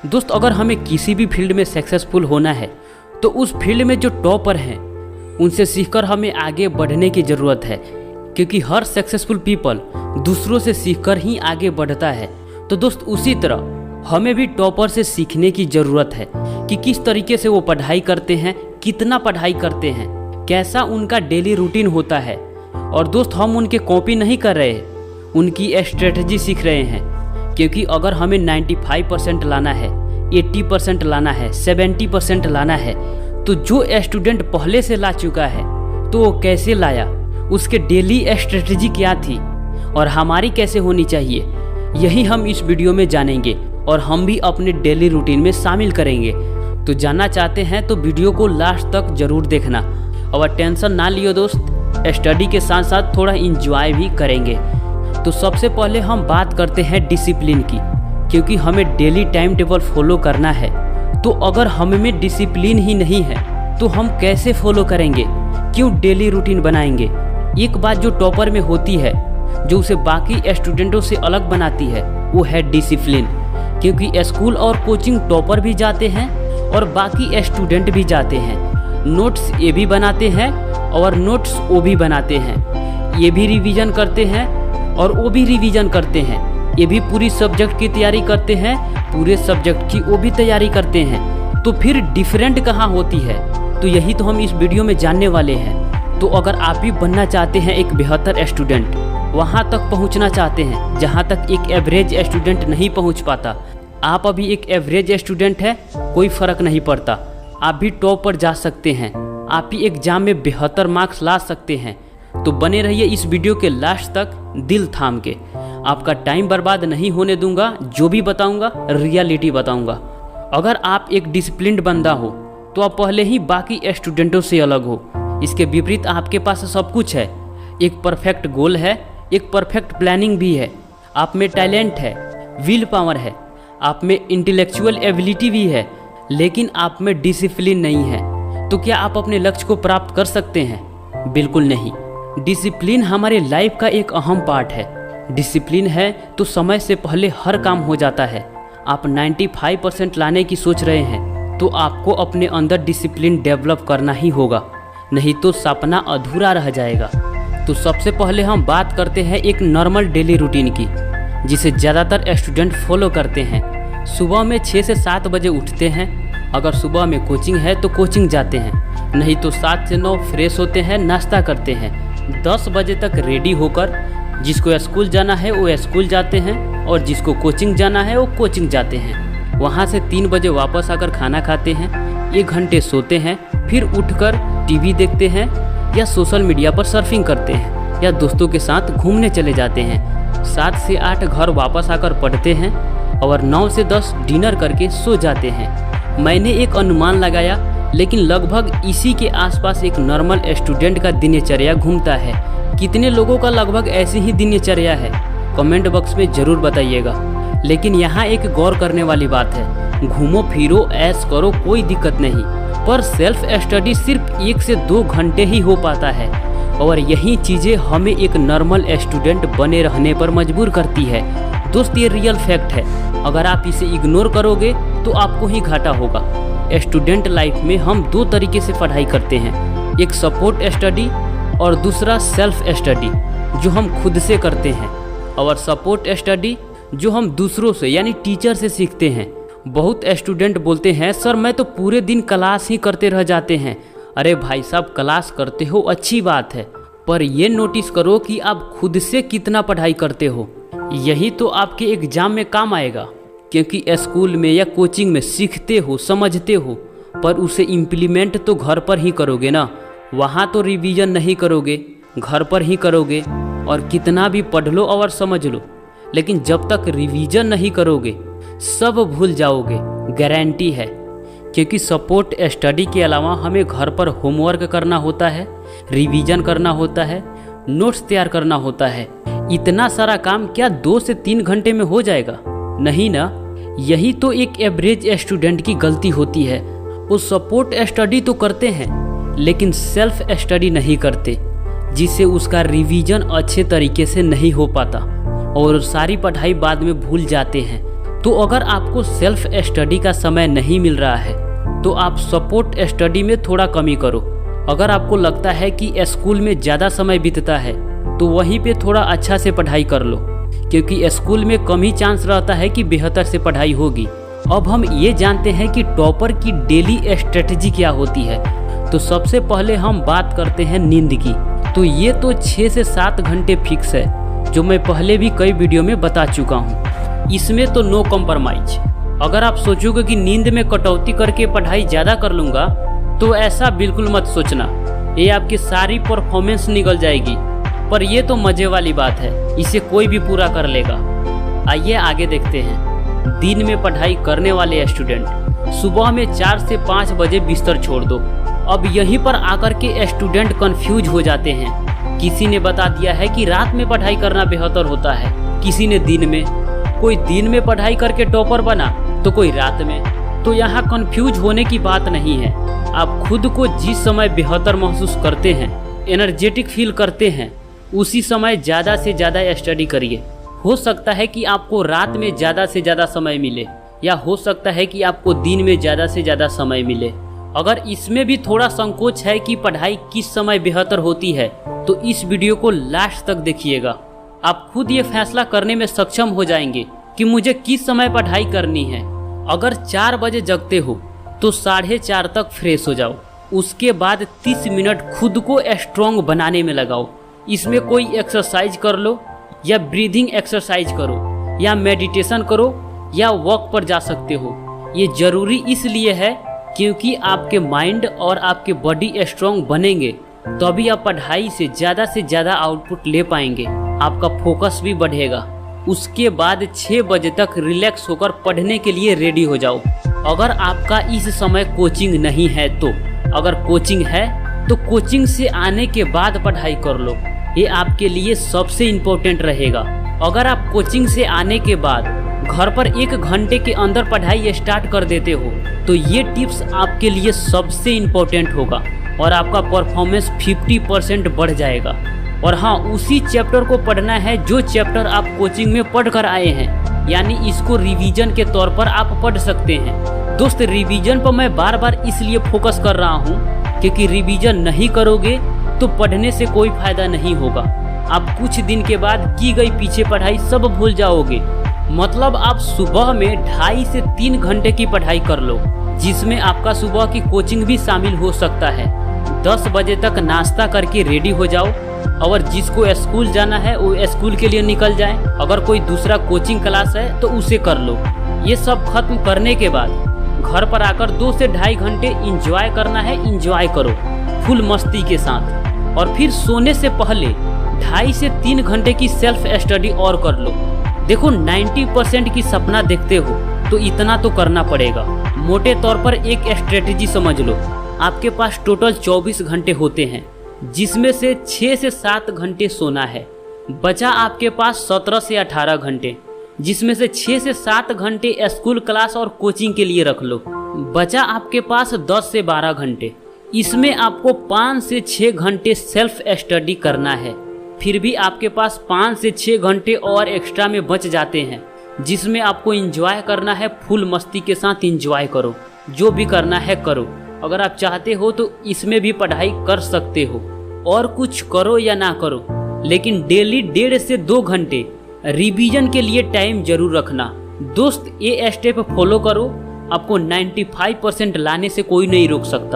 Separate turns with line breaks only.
दोस्त, अगर हमें किसी भी फील्ड में सक्सेसफुल होना है तो उस फील्ड में जो टॉपर हैं उनसे सीखकर हमें आगे बढ़ने की ज़रूरत है, क्योंकि हर सक्सेसफुल पीपल दूसरों से सीखकर ही आगे बढ़ता है। तो दोस्त, उसी तरह हमें भी टॉपर से सीखने की ज़रूरत है कि किस तरीके से वो पढ़ाई करते हैं, कितना पढ़ाई करते हैं, कैसा उनका डेली रूटीन होता है। और दोस्त, हम उनके कॉपी नहीं कर रहे हैं, उनकी स्ट्रेटजी सीख रहे हैं। क्योंकि अगर हमें 95% लाना है, 80% लाना है, 70% लाना है, तो जो स्टूडेंट पहले से ला चुका है तो वो कैसे लाया, उसके डेली स्ट्रेटजी क्या थी और हमारी कैसे होनी चाहिए, यही हम इस वीडियो में जानेंगे और हम भी अपने डेली रूटीन में शामिल करेंगे। तो जानना चाहते हैं तो वीडियो को लास्ट तक ज़रूर देखना। और टेंशन ना लियो दोस्त, स्टडी के साथ साथ थोड़ा इंजॉय भी करेंगे। तो सबसे पहले हम बात करते हैं डिसिप्लिन की, क्योंकि हमें डेली टाइम टेबल फॉलो करना है। तो अगर हम में डिसिप्लिन ही नहीं है तो हम कैसे फॉलो करेंगे, क्यों डेली रूटीन बनाएंगे। एक बात जो टॉपर में होती है, जो उसे बाकी स्टूडेंटों से अलग बनाती है, वो है डिसिप्लिन। क्योंकि स्कूल और कोचिंग टॉपर भी जाते हैं और बाकी स्टूडेंट भी जाते हैं। नोट्स ये भी बनाते हैं और नोट्स वो भी बनाते हैं। ये भी रिवीजन करते हैं और वो भी रिवीजन करते हैं। ये भी पूरी सब्जेक्ट की तैयारी करते हैं, पूरे सब्जेक्ट की वो भी तैयारी करते हैं। तो फिर डिफरेंट कहाँ होती है, तो यही तो हम इस वीडियो में जानने वाले हैं। तो अगर आप भी बनना चाहते हैं एक बेहतर स्टूडेंट, वहाँ तक पहुँचना चाहते हैं जहाँ तक एक एवरेज स्टूडेंट नहीं पहुँच पाता, आप अभी एक एवरेज स्टूडेंट है, कोई फ़र्क नहीं पड़ता, आप भी टॉप पर जा सकते हैं, आप भी एग्ज़ाम में बेहतर मार्क्स ला सकते हैं। तो बने रहिए इस वीडियो के लास्ट तक दिल थाम के। आपका टाइम बर्बाद नहीं होने दूंगा, जो भी बताऊंगा रियलिटी बताऊंगा। अगर आप एक डिसिप्लिन्ड बंदा हो तो आप पहले ही बाकी स्टूडेंटों से अलग हो। इसके विपरीत आपके पास सब कुछ है, एक परफेक्ट गोल है, एक परफेक्ट प्लानिंग भी है, आप में टैलेंट है, विल पावर है, आप में इंटेलेक्चुअल एबिलिटी भी है, लेकिन आप में डिसिप्लिन नहीं है। तो क्या आप अपने लक्ष्य को प्राप्त कर सकते हैं? बिल्कुल नहीं। डिसिप्लिन हमारे लाइफ का एक अहम पार्ट है। डिसिप्लिन है तो समय से पहले हर काम हो जाता है। आप 95% लाने की सोच रहे हैं तो आपको अपने अंदर डिसिप्लिन डेवलप करना ही होगा, नहीं तो सपना अधूरा रह जाएगा। तो सबसे पहले हम बात करते हैं एक नॉर्मल डेली रूटीन की, जिसे ज़्यादातर स्टूडेंट फॉलो करते हैं। सुबह में 6 से 7 बजे उठते हैं। अगर सुबह में कोचिंग है तो कोचिंग जाते हैं, नहीं तो 7 से 9 फ्रेश होते हैं, नाश्ता करते हैं। 10 बजे तक रेडी होकर जिसको स्कूल जाना है वो स्कूल जाते हैं और जिसको कोचिंग जाना है वो कोचिंग जाते हैं। वहाँ से 3 बजे वापस आकर खाना खाते हैं, 1 घंटे सोते हैं, फिर उठकर टीवी देखते हैं या सोशल मीडिया पर सर्फिंग करते हैं या दोस्तों के साथ घूमने चले जाते हैं। 7 से 8 घर वापस आकर पढ़ते हैं और 9 से 10 डिनर करके सो जाते हैं। मैंने एक अनुमान लगाया, लेकिन लगभग इसी के आसपास एक नॉर्मल स्टूडेंट का दिनचर्या घूमता है। कितने लोगों का लगभग ऐसी ही दिनचर्या है, कमेंट बॉक्स में ज़रूर बताइएगा। लेकिन यहाँ एक गौर करने वाली बात है, घूमो फिरो ऐश करो कोई दिक्कत नहीं, पर सेल्फ स्टडी सिर्फ 1 से 2 घंटे ही हो पाता है। और यही चीज़ें हमें एक नॉर्मल स्टूडेंट बने रहने पर मजबूर करती है। दोस्त, ये रियल फैक्ट है, अगर आप इसे इग्नोर करोगे तो आपको ही घाटा होगा। स्टूडेंट लाइफ में हम 2 तरीके से पढ़ाई करते हैं, एक सपोर्ट स्टडी और दूसरा सेल्फ स्टडी जो हम खुद से करते हैं, और सपोर्ट स्टडी जो हम दूसरों से यानी टीचर से सीखते हैं। बहुत स्टूडेंट बोलते हैं, सर मैं तो पूरे दिन क्लास ही करते रह जाते हैं। अरे भाई साहब, क्लास करते हो अच्छी बात है, पर ये नोटिस करो कि आप खुद से कितना पढ़ाई करते हो। यही तो आपके एग्ज़ाम में काम आएगा। क्योंकि स्कूल में या कोचिंग में सीखते हो, समझते हो, पर उसे इम्प्लीमेंट तो घर पर ही करोगे ना। वहाँ तो रिवीजन नहीं करोगे, घर पर ही करोगे, और कितना भी पढ़ लो और समझ लो, लेकिन जब तक रिवीजन नहीं करोगे सब भूल जाओगे, गारंटी है। क्योंकि सपोर्ट स्टडी के अलावा हमें घर पर होमवर्क करना होता है, रिवीजन करना होता है, नोट्स तैयार करना होता है। इतना सारा काम क्या 2 से 3 घंटे में हो जाएगा? नहीं ना। यही तो एक एवरेज स्टूडेंट की गलती होती है। वो सपोर्ट स्टडी तो करते हैं लेकिन सेल्फ स्टडी नहीं करते, जिससे उसका रिवीजन अच्छे तरीके से नहीं हो पाता और सारी पढ़ाई बाद में भूल जाते हैं। तो अगर आपको सेल्फ स्टडी का समय नहीं मिल रहा है तो आप सपोर्ट स्टडी में थोड़ा कमी करो। अगर आपको लगता है कि स्कूल में ज़्यादा समय बीतता है तो वहीं पे थोड़ा अच्छा से पढ़ाई कर लो, क्योंकि स्कूल में कम ही चांस रहता है कि बेहतर से पढ़ाई होगी। अब हम ये जानते हैं कि टॉपर की डेली स्ट्रेटजी क्या होती है। तो सबसे पहले हम बात करते हैं नींद की। तो ये तो 6 से 7 घंटे फिक्स है, जो मैं पहले भी कई वीडियो में बता चुका हूँ। इसमें तो नो कॉम्प्रोमाइज। अगर आप सोचोगे कि नींद में कटौती करके पढ़ाई ज़्यादा कर लूँगा तो ऐसा बिल्कुल मत सोचना, ये आपकी सारी परफॉर्मेंस निकल जाएगी। पर ये तो मज़े वाली बात है, इसे कोई भी पूरा कर लेगा। आइए आगे देखते हैं। दिन में पढ़ाई करने वाले स्टूडेंट सुबह में 4 से 5 बजे बिस्तर छोड़ दो। अब यहीं पर आकर के स्टूडेंट कंफ्यूज हो जाते हैं। किसी ने बता दिया है कि रात में पढ़ाई करना बेहतर होता है, किसी ने दिन में। कोई दिन में पढ़ाई करके टॉपर बना तो कोई रात में। तो यहाँ कंफ्यूज होने की बात नहीं है। आप खुद को जिस समय बेहतर महसूस करते हैं, एनर्जेटिक फील करते हैं, उसी समय ज़्यादा से ज़्यादा स्टडी करिए। हो सकता है कि आपको रात में ज़्यादा से ज़्यादा समय मिले, या हो सकता है कि आपको दिन में ज़्यादा से ज़्यादा समय मिले। अगर इसमें भी थोड़ा संकोच है कि पढ़ाई किस समय बेहतर होती है तो इस वीडियो को लास्ट तक देखिएगा। आप खुद ये फैसला करने में सक्षम हो जाएंगे कि मुझे किस समय पढ़ाई करनी है। अगर 4 बजे जगते हो तो 4:30 तक फ्रेश हो जाओ। उसके बाद 30 मिनट खुद को स्ट्रॉन्ग बनाने में लगाओ। इसमें कोई एक्सरसाइज कर लो, या ब्रीदिंग एक्सरसाइज करो, या मेडिटेशन करो, या वॉक पर जा सकते हो। ये ज़रूरी इसलिए है क्योंकि आपके माइंड और आपके बॉडी स्ट्रॉन्ग बनेंगे, तभी आप पढ़ाई से ज़्यादा आउटपुट ले पाएंगे। आपका फोकस भी बढ़ेगा। उसके बाद 6 बजे तक रिलैक्स होकर पढ़ने के लिए रेडी हो जाओ। अगर आपका इस समय कोचिंग नहीं है तो, अगर कोचिंग है तो कोचिंग से आने के बाद पढ़ाई कर लो, ये आपके लिए सबसे इम्पोर्टेंट रहेगा। अगर आप कोचिंग से आने के बाद घर पर 1 घंटे के अंदर पढ़ाई स्टार्ट कर देते हो तो ये टिप्स आपके लिए सबसे इम्पोर्टेंट होगा और आपका परफॉर्मेंस 50% बढ़ जाएगा। और हाँ, उसी चैप्टर को पढ़ना है जो चैप्टर आप कोचिंग में पढ़ कर आए हैं, यानी इसको रिवीजन के तौर पर आप पढ़ सकते हैं। दोस्त, रिवीजन पर मैं बार बार इसलिए फोकस कर रहा हूँ क्योंकि रिवीजन नहीं करोगे तो पढ़ने से कोई फायदा नहीं होगा। आप कुछ दिन के बाद की गई पीछे पढ़ाई सब भूल जाओगे। मतलब आप सुबह में 2.5 से 3 घंटे की पढ़ाई कर लो, जिसमें आपका सुबह की कोचिंग भी शामिल हो सकता है। 10 बजे तक नाश्ता करके रेडी हो जाओ, और जिसको स्कूल जाना है वो स्कूल के लिए निकल जाए। अगर कोई दूसरा कोचिंग क्लास है तो उसे कर लो। ये सब खत्म करने के बाद घर पर आकर 2 से 2.5 घंटे इंजॉय करना है, इंजॉय करो फुल मस्ती के साथ। और फिर सोने से पहले 2.5 से 3 घंटे की सेल्फ स्टडी और कर लो। देखो, 90% की सपना देखते हो तो इतना तो करना पड़ेगा। मोटे तौर पर एक स्ट्रेटेजी समझ लो। आपके पास टोटल 24 घंटे होते हैं, जिसमें से 6 से 7 घंटे सोना है। बचा आपके पास 17 से 18 घंटे, जिसमें से 6 से 7 घंटे स्कूल क्लास और कोचिंग के लिए रख लो। बचा आपके पास 10 से 12 घंटे। इसमें आपको 5 से 6 घंटे सेल्फ स्टडी करना है। फिर भी आपके पास 5 से 6 घंटे और एक्स्ट्रा में बच जाते हैं, जिसमें आपको एंजॉय करना है। फुल मस्ती के साथ एंजॉय करो, जो भी करना है करो। अगर आप चाहते हो तो इसमें भी पढ़ाई कर सकते हो, और कुछ करो या ना करो, लेकिन डेली 1.5 से 2 घंटे रिवीजन के लिए टाइम जरूर रखना। दोस्त, ये स्टेप फॉलो करो, आपको 95% लाने से कोई नहीं रोक सकता।